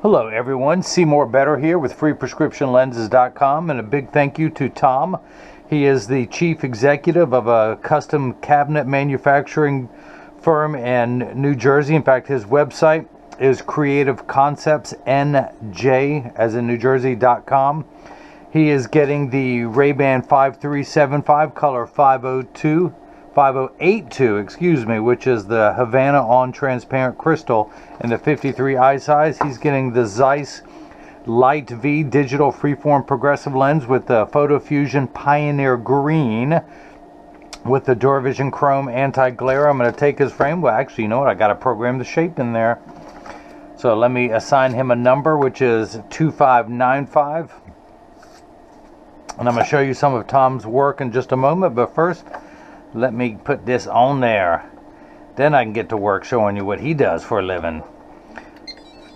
Hello everyone, Seymour Better here with freeprescriptionlenses.com, and a big thank you to Tom. He is the chief executive of a custom cabinet manufacturing firm in New Jersey. In fact, his website is creativeconceptsnj, as in New Jersey.com. He is getting the RayBan 5375 color 5082, which is the Havana on transparent crystal in the 53 eye size. He's getting the Zeiss Light V digital freeform progressive lens with the PhotoFusion Pioneer Green with the Duravision Chrome anti-glare. I'm going to take his frame. Well, actually, you know what? I got to program the shape in there. So let me assign him a number, which is 2595. And I'm going to show you some of Tom's work in just a moment. But first, let me put this on there. Then I can get to work showing you what he does for a living.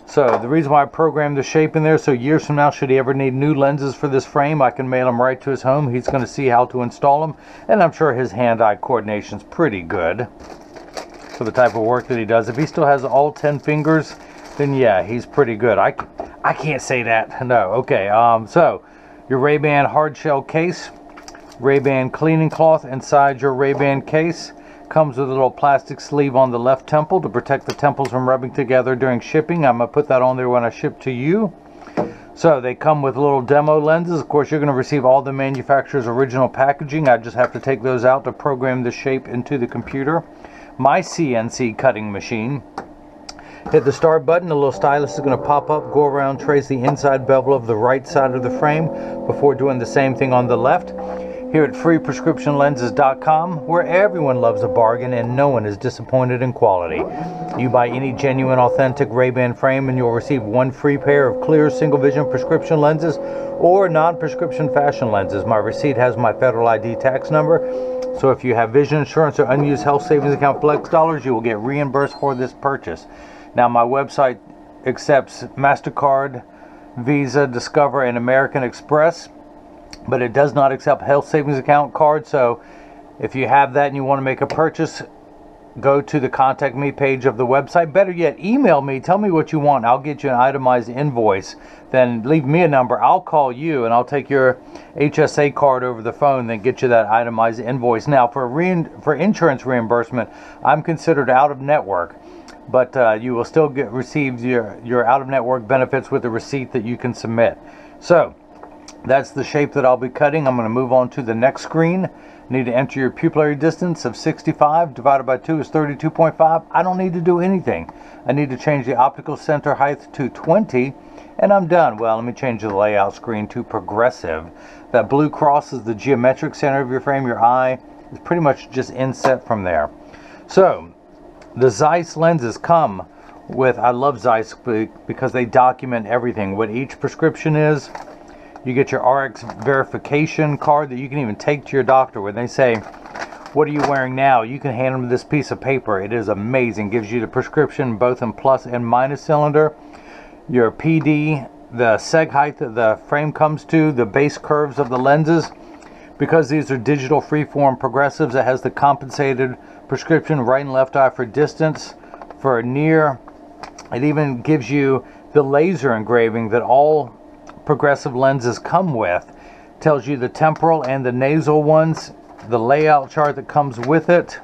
So the reason why I programmed the shape in there, so years from now, should he ever need new lenses for this frame, I can mail them right to his home. He's going to see how to install them. And I'm sure his hand-eye coordination's pretty good for the type of work that he does. If he still has all 10 fingers, then yeah, he's pretty good. I can't say that. No. Okay. So your RayBan hardshell case. RayBan cleaning cloth inside your RayBan case. Comes with a little plastic sleeve on the left temple to protect the temples from rubbing together during shipping. I'm going to put that on there when I ship to you. So they come with little demo lenses. Of course, you're going to receive all the manufacturer's original packaging. I just have to take those out to program the shape into the computer. My CNC cutting machine. Hit the start button, the little stylus is going to pop up, go around, trace the inside bevel of the right side of the frame before doing the same thing on the left. Here at freeprescriptionlenses.com, where everyone loves a bargain and no one is disappointed in quality. You buy any genuine, authentic RayBan frame and you'll receive one free pair of clear single vision prescription lenses or non-prescription fashion lenses. My receipt has my federal ID tax number, so if you have vision insurance or unused health savings account flex dollars, you will get reimbursed for this purchase. Now, my website accepts MasterCard, Visa, Discover, and American Express, but it does not accept health savings account cards. So if you have that and you want to make a purchase, go to the contact me page of the website. Better yet, email me, tell me what you want. I'll get you an itemized invoice. Then leave me a number, I'll call you and I'll take your HSA card over the phone, then get you that itemized invoice. Now for insurance reimbursement, I'm considered out of network, but you will still receive your out of network benefits with the receipt that you can submit. So that's the shape that I'll be cutting. I'm going to move on to the next screen. Need to enter your pupillary distance of 65 divided by 2 is 32.5. I don't need to do anything. I need to change the optical center height to 20 and I'm done. Well, let me change the layout screen to progressive. That blue cross is the geometric center of your frame. Your eye is pretty much just inset from there. So the Zeiss lenses come with, I love Zeiss because they document everything, what each prescription is. You get your RX verification card that you can even take to your doctor. When they say, what are you wearing now? You can hand them this piece of paper. It is amazing. Gives you the prescription both in plus and minus cylinder. Your PD, the seg height that the frame comes to, the base curves of the lenses. Because these are digital freeform progressives, it has the compensated prescription right and left eye for distance, for near. It even gives you the laser engraving that all progressive lenses come with. Tells you the temporal and the nasal ones, the layout chart that comes with it.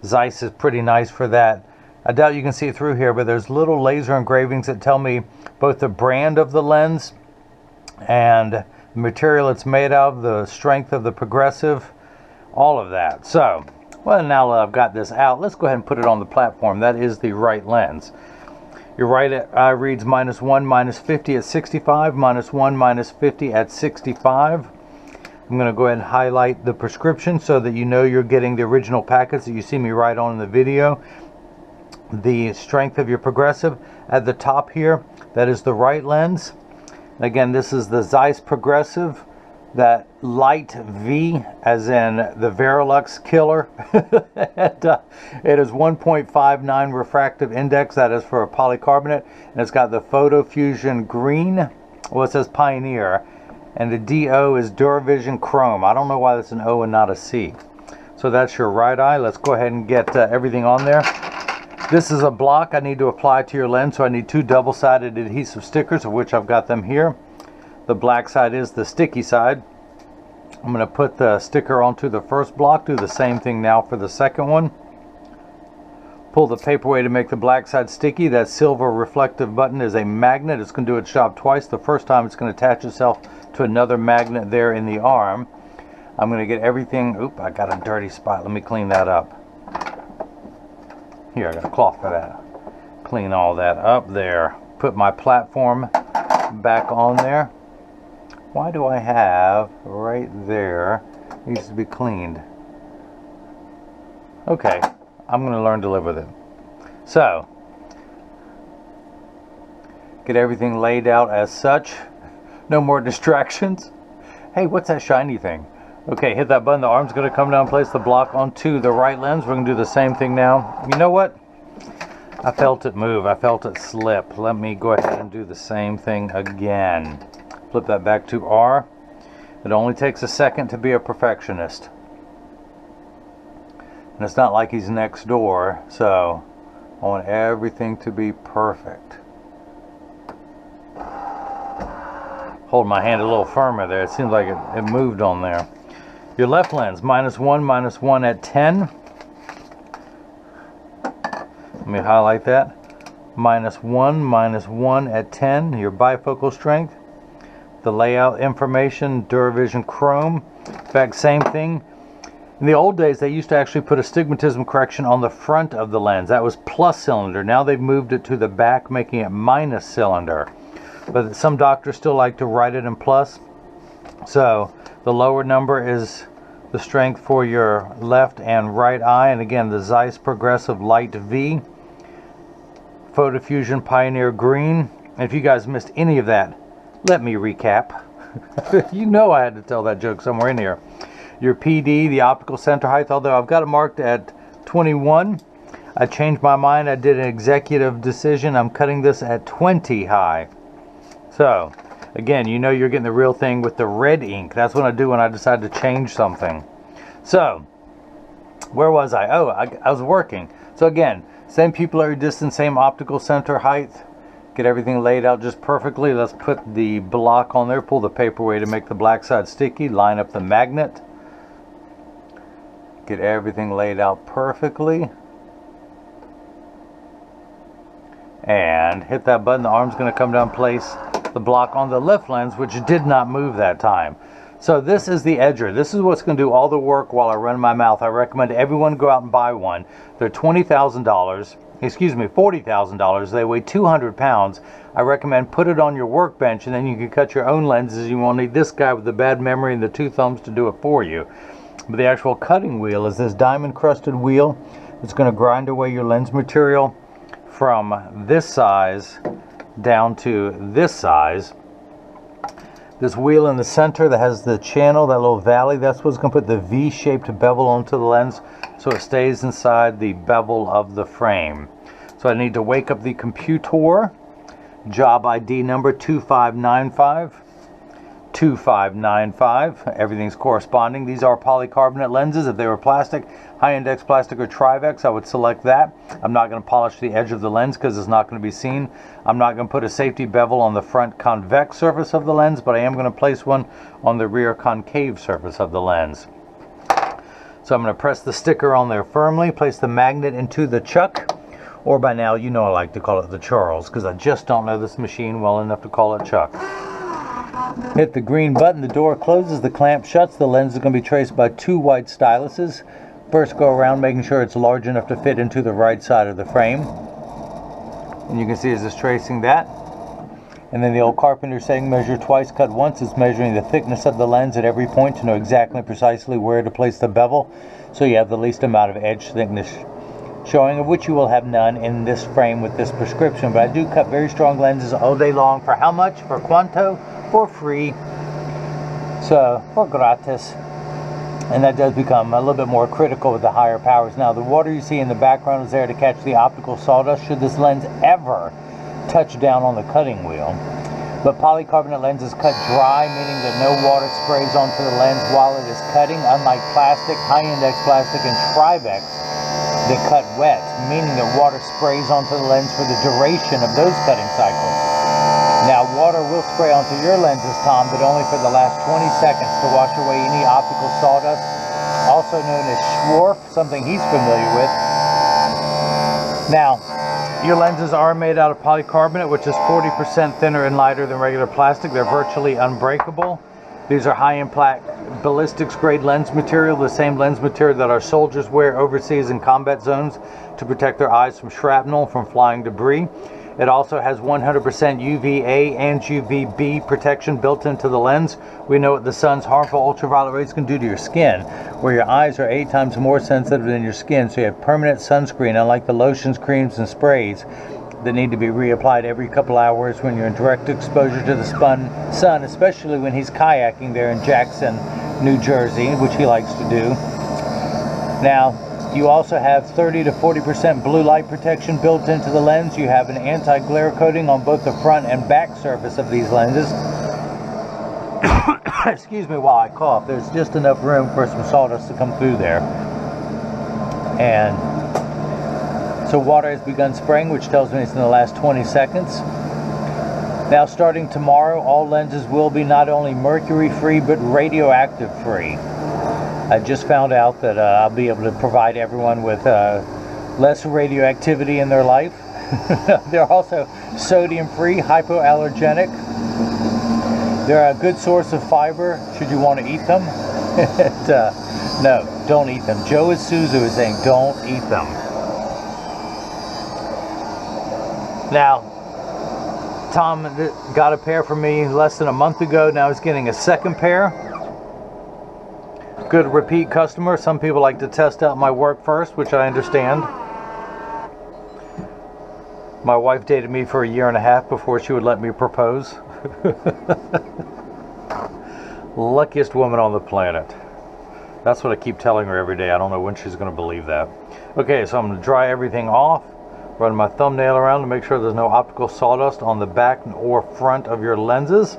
Zeiss is pretty nice for that. I doubt you can see it through here, but there's little laser engravings that tell me both the brand of the lens and the material it's made of, the strength of the progressive, all of that. So, well, now that I've got this out, let's go ahead and put it on the platform. That is the right lens. Your right eye reads -1, -50 at 65, -1, -50 at 65. I'm going to go ahead and highlight the prescription so that you know you're getting the original packets that you see me write on in the video. The strength of your progressive at the top here, that is the right lens. Again, this is the Zeiss progressive, that light V, as in the Verilux killer. It is 1.59 refractive index. That is for a polycarbonate, and it's got the PhotoFusion Green. Well, it says Pioneer, and the DO is Duravision Chrome. I don't know why that's an O and not a C. So that's your right eye. Let's go ahead and get everything on there. This is a block I need to apply to your lens, so I need 2 double-sided adhesive stickers, of which I've got them here. The black side is the sticky side. I'm going to put the sticker onto the first block, do the same thing now for the second one. Pull the paper away to make the black side sticky. That silver reflective button is a magnet. It's going to do its job twice. The first time it's going to attach itself to another magnet there in the arm. I'm going to get everything, oop, I got a dirty spot. Let me clean that up. Here, I got a cloth for that. Clean all that up there. Put my platform back on there. Why do I have right there, needs to be cleaned. Okay, I'm going to learn to live with it. So, get everything laid out as such. No more distractions. Hey, what's that shiny thing? Okay, hit that button. The arm's going to come down, place the block onto the right lens. We're going to do the same thing now. You know what? I felt it move. I felt it slip. Let me go ahead and do the same thing again. Flip that back to R. It only takes a second to be a perfectionist. And it's not like he's next door, so I want everything to be perfect. Hold my hand a little firmer there. It seems like it moved on there. Your left lens, -1 at 10. Let me highlight that. -1 at 10. Your bifocal strength. The layout information, Duravision Chrome. In fact, same thing. In the old days, they used to actually put astigmatism correction on the front of the lens. That was plus cylinder. Now they've moved it to the back, making it minus cylinder. But some doctors still like to write it in plus. So the lower number is the strength for your left and right eye. And again, the Zeiss Progressive Light V. Photofusion Pioneer Green. And if you guys missed any of that, let me recap. You know I had to tell that joke somewhere in here. Your PD, the optical center height, although I've got it marked at 21. I changed my mind. I did an executive decision. I'm cutting this at 20 high. So, again, you know you're getting the real thing with the red ink. That's what I do when I decide to change something. So, where was I? Oh, I was working. So again, same pupillary distance, same optical center height. Get everything laid out just perfectly. Let's put the block on there. Pull the paper away to make the black side sticky. Line up the magnet. Get everything laid out perfectly. And hit that button. The arm's going to come down, place the block on the left lens, which did not move that time. So this is the edger. This is what's going to do all the work while I run my mouth. I recommend everyone go out and buy one. They're $20,000. Excuse me, $40,000. They weigh 200 pounds. I recommend put it on your workbench, and then you can cut your own lenses. You won't need this guy with the bad memory and the 2 thumbs to do it for you. But the actual cutting wheel is this diamond crusted wheel. It's going to grind away your lens material from this size down to this size. This wheel in the center that has the channel, that little valley, that's what's going to put the V-shaped bevel onto the lens so it stays inside the bevel of the frame. So I need to wake up the computer. Job ID number 2595. 2595. Everything's corresponding. These are polycarbonate lenses. If they were plastic, high index plastic or Trivex, I would select that. I'm not going to polish the edge of the lens because it's not going to be seen. I'm not going to put a safety bevel on the front convex surface of the lens, but I am going to place one on the rear concave surface of the lens. So I'm going to press the sticker on there firmly, place the magnet into the chuck, or by now you know I like to call it the Charles because I just don't know this machine well enough to call it Chuck. Hit the green button, the door closes, the clamp shuts. The lens is going to be traced by 2 white styluses. First go around making sure it's large enough to fit into the right side of the frame. And you can see as it's tracing that. And then the old carpenter saying measure twice, cut once. It's measuring the thickness of the lens at every point to know exactly precisely where to place the bevel, so you have the least amount of edge thickness showing, of which you will have none in this frame with this prescription. But I do cut very strong lenses all day long. For how much? For quanto? For free. So, for gratis. And that does become a little bit more critical with the higher powers. Now, the water you see in the background is there to catch the optical sawdust should this lens ever touch down on the cutting wheel. But polycarbonate lenses cut dry, meaning that no water sprays onto the lens while it is cutting. Unlike plastic, high index plastic, and Trivex, They cut wet, meaning that water sprays onto the lens for the duration of those cutting cycles. Now, water will spray onto your lenses, Tom, but only for the last 20 seconds to wash away any optical sawdust, also known as swarf, something he's familiar with. Now, your lenses are made out of polycarbonate, which is 40% thinner and lighter than regular plastic. They're virtually unbreakable. These are high-impact ballistics grade lens material, the same lens material that our soldiers wear overseas in combat zones to protect their eyes from shrapnel, from flying debris. It also has 100% UVA and UVB protection built into the lens. We know what the sun's harmful ultraviolet rays can do to your skin, where your eyes are 8 times more sensitive than your skin, so you have permanent sunscreen, unlike the lotions, creams, and sprays that need to be reapplied every couple hours when you're in direct exposure to the sun, especially when he's kayaking there in Jackson, New Jersey, which he likes to do. Now, you also have 30 to 40% blue light protection built into the lens. You have an anti-glare coating on both the front and back surface of these lenses. Excuse me while I cough. There's just enough room for some sawdust to come through there. And so water has begun spraying, which tells me it's in the last 20 seconds. Now, starting tomorrow, all lenses will be not only mercury-free, but radioactive-free. I just found out that I'll be able to provide everyone with less radioactivity in their life. They're also sodium-free, hypoallergenic. They're a good source of fiber, should you want to eat them. No, don't eat them. Joe Isuzu is saying don't eat them. Now, Tom got a pair for me less than a month ago. Now he's getting a second pair. Good repeat customer. Some people like to test out my work first, which I understand. My wife dated me for 1.5 years before she would let me propose. Luckiest woman on the planet. That's what I keep telling her every day. I don't know when she's going to believe that. Okay, so I'm going to dry everything off. Run my thumbnail around to make sure there's no optical sawdust on the back or front of your lenses.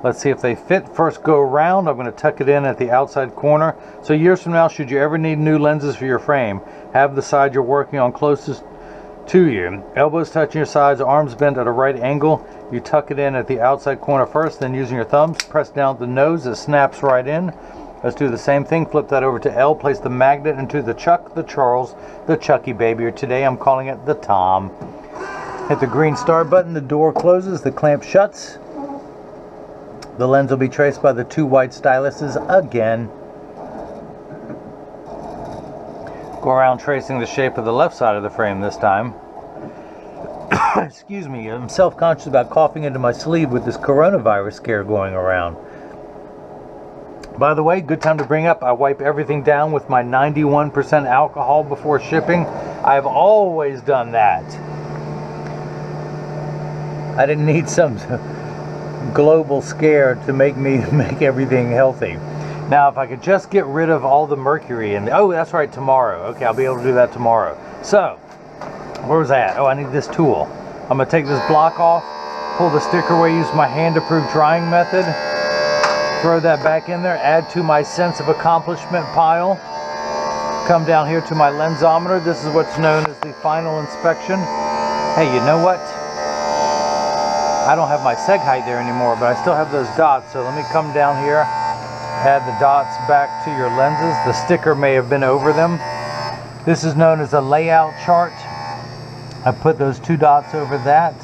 Let's see if they fit. First go around, I'm going to tuck it in at the outside corner. So years from now, should you ever need new lenses for your frame, have the side you're working on closest to you. Elbows touching your sides, arms bent at a right angle. You tuck it in at the outside corner first, then using your thumbs, press down the nose, it snaps right in. Let's do the same thing. Flip that over to L. Place the magnet into the Chuck, the Charles, the Chucky baby, or today I'm calling it the Tom. Hit the green start button. The door closes. The clamp shuts. The lens will be traced by the 2 white styluses again. Go around tracing the shape of the left side of the frame this time. Excuse me. I'm self-conscious about coughing into my sleeve with this coronavirus scare going around. By the way, good time to bring up, I wipe everything down with my 91% alcohol before shipping. I've always done that. I didn't need some global scare to make everything healthy. Now, if I could just get rid of all the mercury, and oh, that's right, tomorrow. Okay, I'll be able to do that tomorrow. So, where was that? Oh, I need this tool. I'm going to take this block off, pull the sticker away, use my hand-approved drying method. Throw that back in there, add to my sense of accomplishment pile. Come down here to my lensometer. This is what's known as the final inspection. Hey, you know what? I don't have my seg height there anymore, but I still have those dots. So let me come down here, add the dots back to your lenses. The sticker may have been over them. This is known as a layout chart. I put those 2 dots over that.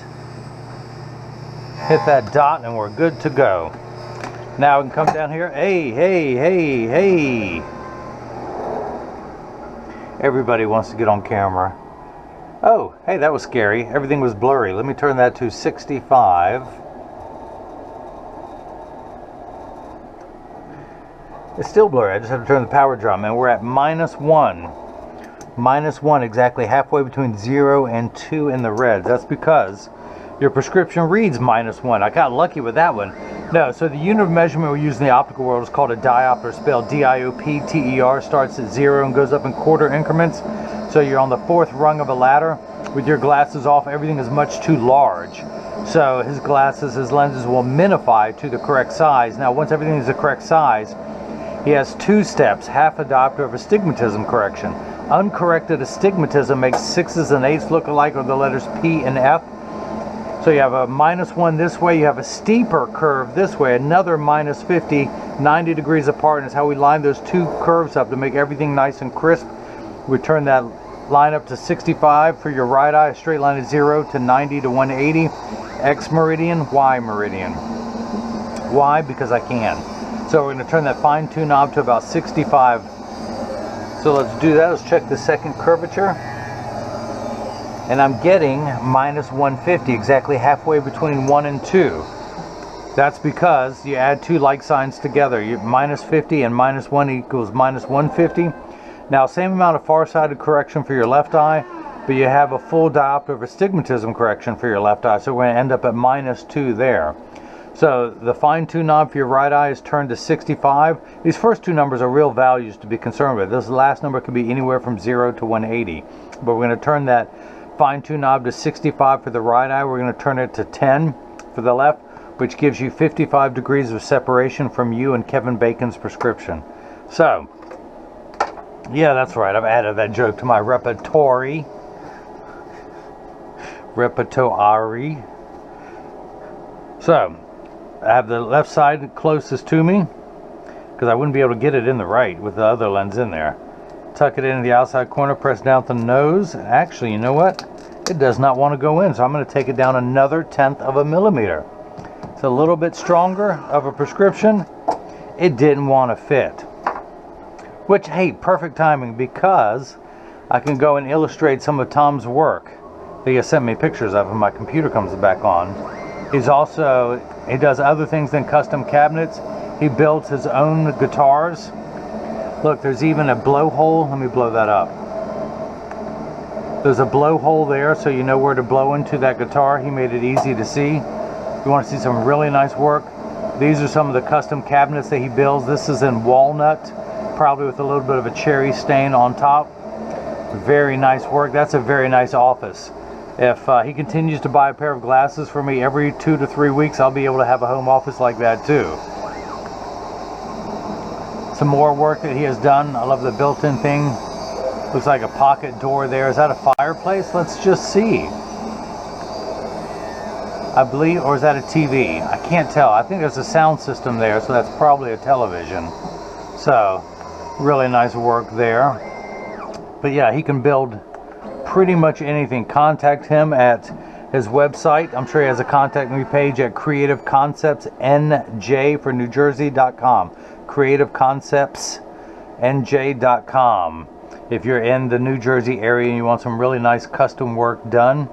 Hit that dot and we're good to go. Now we can come down here. Hey, hey, hey, hey. Everybody wants to get on camera. Oh, hey, that was scary. Everything was blurry. Let me turn that to 65. It's still blurry. I just have to turn the power drum. And we're at -1. -1, exactly halfway between 0 and 2 in the reds. That's because your prescription reads -1. I got lucky with that one. No, so the unit of measurement we use in the optical world is called a diopter, spelled D-I-O-P-T-E-R, starts at 0 and goes up in quarter increments. So you're on the 4th rung of a ladder. With your glasses off, everything is much too large. So his glasses, his lenses will minify to the correct size. Now, once everything is the correct size, he has 2 steps, half a diopter of astigmatism correction. Uncorrected astigmatism makes 6s and 8s look alike, or the letters P and F. So you have a -1 this way, you have a steeper curve this way, another -50, 90 degrees apart, and it's how we line those two curves up to make everything nice and crisp. We turn that line up to 65 for your right eye, a straight line of 0 to 90 to 180, X meridian, Y meridian. Why? Because I can. So we're going to turn that fine tune knob to about 65. So let's do that. Let's check the second curvature. And I'm getting -150, exactly halfway between 1 and 2. That's because you add two like signs together. You -50 and -1 equals -150. Now, same amount of far-sided correction for your left eye, but you have a full diopter of astigmatism correction for your left eye, so we're going to end up at -2 there. So the fine-tune knob for your right eye is turned to 65. These first two numbers are real values to be concerned with. This last number could be anywhere from 0 to 180. But we're going to turn that fine-tune knob to 65 for the right eye. We're going to turn it to 10 for the left, which gives you 55 degrees of separation from you and Kevin Bacon's prescription. So, yeah, that's right. I've added that joke to my repertoire. So, I have the left side closest to me because I wouldn't be able to get it in the right with the other lens in there. Tuck it into the outside corner, press down the nose. Actually, you know what? It does not want to go in, so I'm going to take it down another 1/10 of a millimeter. It's a little bit stronger of a prescription. It didn't want to fit. Which, hey, perfect timing, because I can go and illustrate some of Tom's work that he sent me pictures of when my computer comes back on. He does other things than custom cabinets. He builds his own guitars. Look, there's even a blowhole. Let me blow that up. There's a blowhole there, so you know where to blow into that guitar. He made it easy to see. If you want to see some really nice work, these are some of the custom cabinets that he builds. This is in walnut, probably with a little bit of a cherry stain on top. Very nice work. That's a very nice office. If he continues to buy a pair of glasses for me every 2 to 3 weeks, I'll be able to have a home office like that too. Some more work that he has done. I love the built-in thing. Looks like a pocket door there. Is that a fireplace? Let's just see. I believe, or is that a TV? I can't tell. I think there's a sound system there, so that's probably a television. So, really nice work there. But yeah, he can build pretty much anything. Contact him at his website. I'm sure he has a contact me page at creativeconceptsnj for NewJersey.com. creativeconceptsnj.com. If you're in the New Jersey area and you want some really nice custom work done.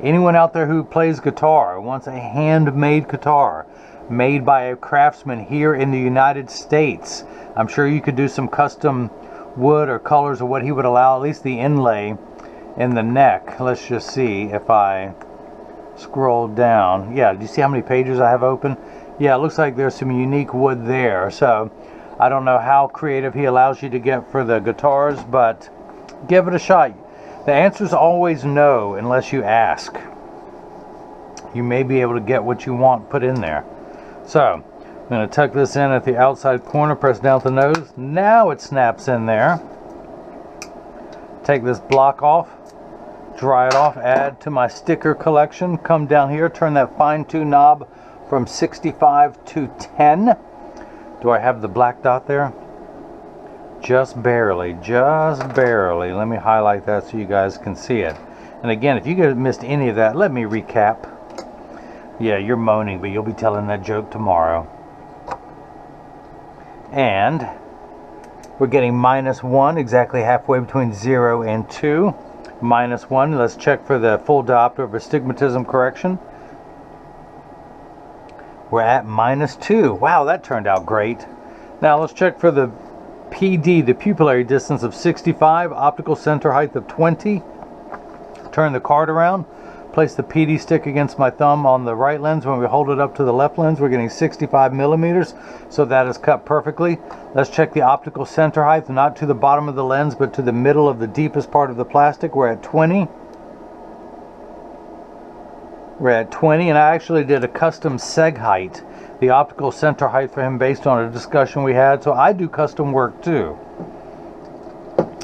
Anyone out there who plays guitar, wants a handmade guitar made by a craftsman here in the United States, I'm sure you could do some custom wood or colors or what he would allow, at least the inlay in the neck. Let's just see if I scroll down. Yeah, do you see how many pages I have open? Yeah, it looks like there's some unique wood there. So I don't know how creative he allows you to get for the guitars, but give it a shot. The answer is always no unless you ask. You may be able to get what you want put in there. So I'm going to tuck this in at the outside corner, press down with the nose. Now it snaps in there. Take this block off, dry it off, add to my sticker collection. Come down here, turn that fine-tune knob from 65 to 10. Do I have the black dot there? Just barely, just barely. Let me highlight that so you guys can see it. And again, if you guys missed any of that, let me recap. Yeah, you're moaning, but you'll be telling that joke tomorrow. And we're getting -1, exactly halfway between 0 and 2. -1. Let's check for the full diopter of astigmatism correction. We're at -2. Wow, that turned out great. Now let's check for the PD, the pupillary distance of 65, optical center height of 20. Turn the card around. Place the PD stick against my thumb on the right lens. When we hold it up to the left lens, we're getting 65 millimeters, so that is cut perfectly. Let's check the optical center height, not to the bottom of the lens, but to the middle of the deepest part of the plastic. We're at 20. We're at 20, and I actually did a custom seg height, the optical center height for him based on a discussion we had, so I do custom work too.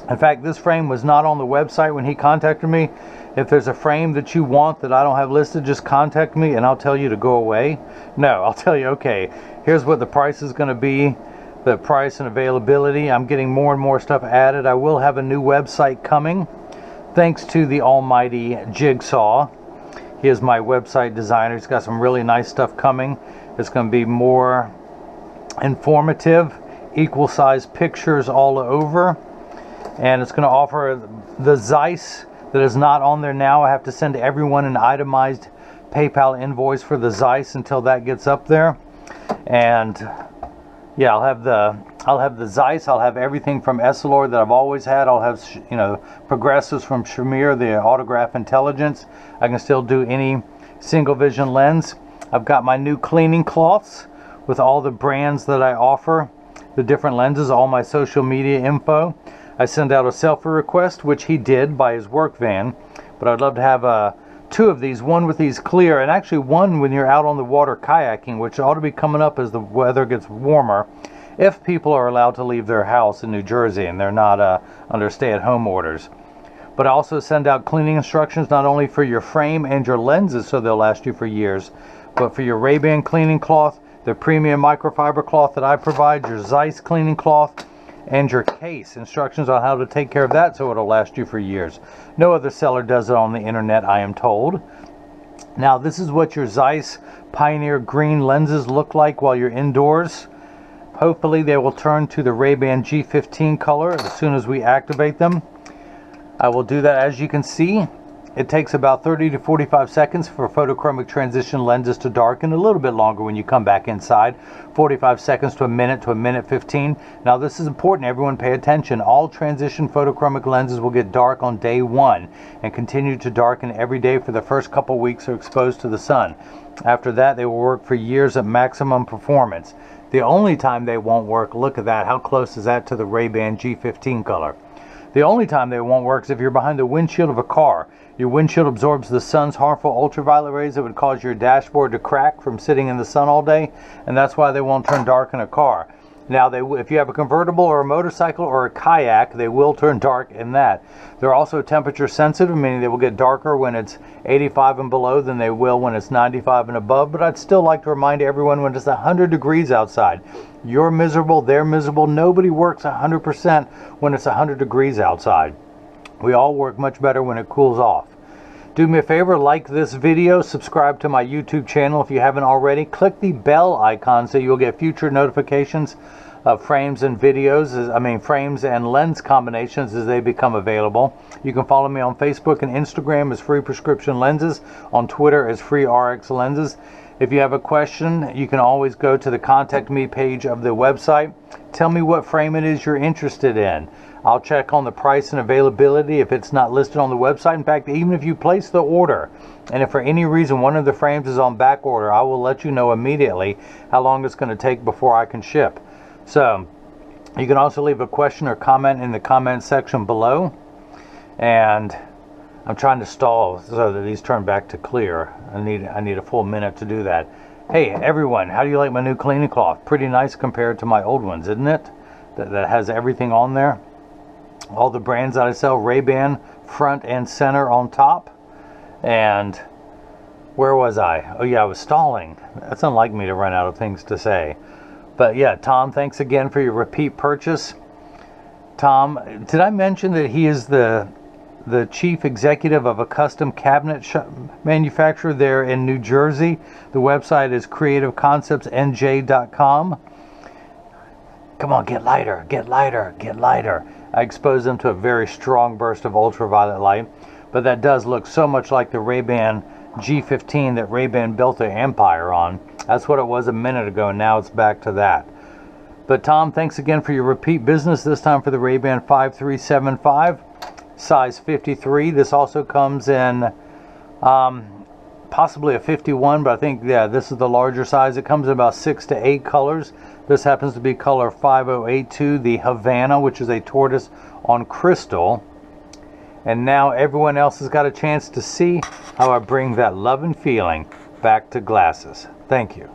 In fact, this frame was not on the website when he contacted me. If there's a frame that you want that I don't have listed, just contact me and I'll tell you to go away. No, I'll tell you, okay, here's what the price is going to be, the price and availability. I'm getting more and more stuff added. I will have a new website coming, thanks to the almighty Jigsaw. He is my website designer. He's got some really nice stuff coming. It's going to be more informative, equal size pictures all over. And it's going to offer the Zeiss that is not on there now. I have to send everyone an itemized PayPal invoice for the Zeiss until that gets up there. And yeah, I'll have the Zeiss. I'll have everything from Essilor that I've always had. I'll have, you know, progressives from Shamir, the Autograph Intelligence. I can still do any single vision lens. I've got my new cleaning cloths with all the brands that I offer, the different lenses, all my social media info. I send out a selfie request, which he did by his work van, but I'd love to have two of these, one with these clear, and actually one when you're out on the water kayaking, which ought to be coming up as the weather gets warmer, if people are allowed to leave their house in New Jersey and they're not under stay-at-home orders. But I also send out cleaning instructions not only for your frame and your lenses so they'll last you for years, but for your RayBan cleaning cloth, the premium microfiber cloth that I provide, your Zeiss cleaning cloth, and your case. Instructions on how to take care of that so it'll last you for years. No other seller does it on the internet, I am told. Now, this is what your Zeiss Pioneer green lenses look like while you're indoors. Hopefully they will turn to the RayBan G15 color as soon as we activate them. I will do that. As you can see, it takes about 30 to 45 seconds for photochromic transition lenses to darken, a little bit longer when you come back inside, 45 seconds to a minute 15. Now this is important, everyone pay attention. All transition photochromic lenses will get dark on day one and continue to darken every day for the first couple weeks they're exposed to the sun. After that, they will work for years at maximum performance. The only time they won't work, look at that, how close is that to the RayBan G15 color? The only time they won't work is if you're behind the windshield of a car. Your windshield absorbs the sun's harmful ultraviolet rays that would cause your dashboard to crack from sitting in the sun all day, and that's why they won't turn dark in a car. Now, if you have a convertible or a motorcycle or a kayak, they will turn dark in that. They're also temperature sensitive, meaning they will get darker when it's 85 and below than they will when it's 95 and above, but I'd still like to remind everyone when it's 100 degrees outside. You're miserable, they're miserable. Nobody works 100% when it's 100 degrees outside. We all work much better when it cools off. Do me a favor, like this video, subscribe to my YouTube channel if you haven't already. Click the bell icon so you'll get future notifications of frames and videos, frames and lens combinations as they become available. You can follow me on Facebook and Instagram as Free Prescription Lenses, on Twitter as Free RX Lenses. If you have a question, you can always go to the Contact Me page of the website. Tell me what frame it is you're interested in. I'll check on the price and availability if it's not listed on the website. In fact, even if you place the order, and if for any reason one of the frames is on back order, I will let you know immediately how long it's going to take before I can ship. So, you can also leave a question or comment in the comment section below. And I'm trying to stall so that these turn back to clear. I need a full minute to do that. Hey everyone, how do you like my new cleaning cloth? Pretty nice compared to my old ones, isn't it? That has everything on there. All the brands that I sell, RayBan front and center on top. And where was I? Oh yeah, I was stalling. That's unlike me to run out of things to say. But yeah, Tom, thanks again for your repeat purchase. Tom, did I mention that he is the chief executive of a custom cabinet manufacturer there in New Jersey? The website is creativeconceptsnj.com. Come on, get lighter, get lighter, get lighter. I exposed them to a very strong burst of ultraviolet light, but that does look so much like the RayBan G15 that RayBan built their empire on. That's what it was a minute ago, and now it's back to that. But Tom, thanks again for your repeat business, this time for the RayBan 5375, size 53. This also comes in possibly a 51, but I think, yeah, this is the larger size. It comes in about 6 to 8 colors. This happens to be color 5082, the Havana, which is a tortoise on crystal. And now everyone else has got a chance to see how I bring that love and feeling back to glasses. Thank you.